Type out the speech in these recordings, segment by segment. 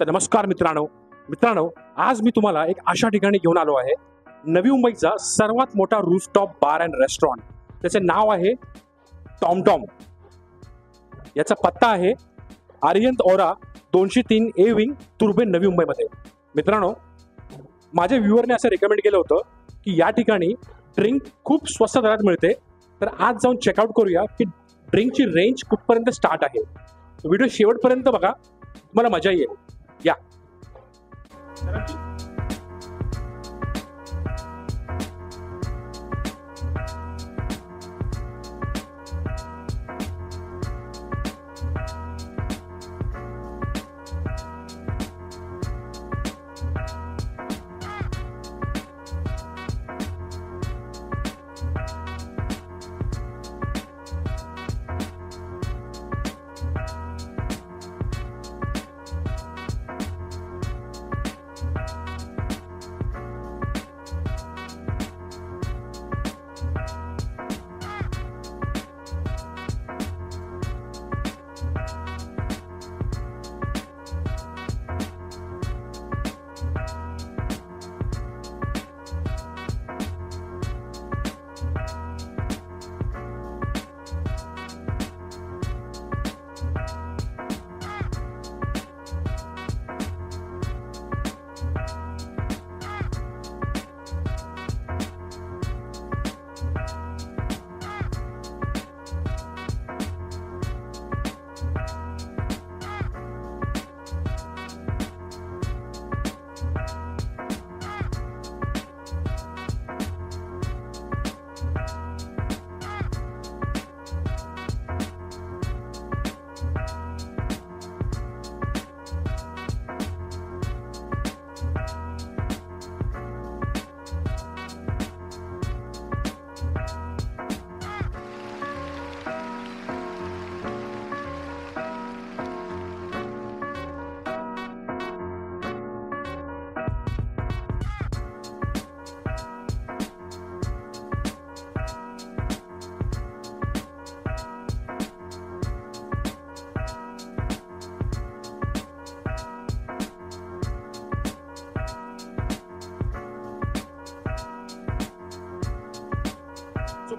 तर नमस्कार मित्रांनो, आज मी तुम्हाला एक अशा ठिकाणी घेऊन आलो आहे, नवी मुंबईचा सर्वात मोठा रूफटॉप बार अँड रेस्टॉरंट. त्याचे नाव आहे टॉमटॉम. याचा पत्ता आहे आर्यंत ओरा 203 ए विंग, तुर्भे, नवी मुंबईमध्ये. मित्रांनो, माझ्या व्ह्युअरने असं रेकमेंड केलं होतं की या ठिकाणी ड्रिंक खूप स्वस्त दरात मिळते. तर आज जाऊन चेकआउट करूया की ड्रिंकची रेंज कुठपर्यंत स्टार्ट आहे. व्हिडिओ शेवटपर्यंत बघा, तुम्हाला मजा येईल. या.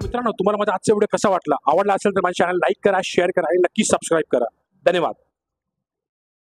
मित्रांनो, तुम्हाला माझा आजचा व्हिडिओ कसा वाटला? आवडला असेल तर माझ्या चॅनल लाईक करा, शेअर करा आणि नक्की सबस्क्राईब करा. धन्यवाद.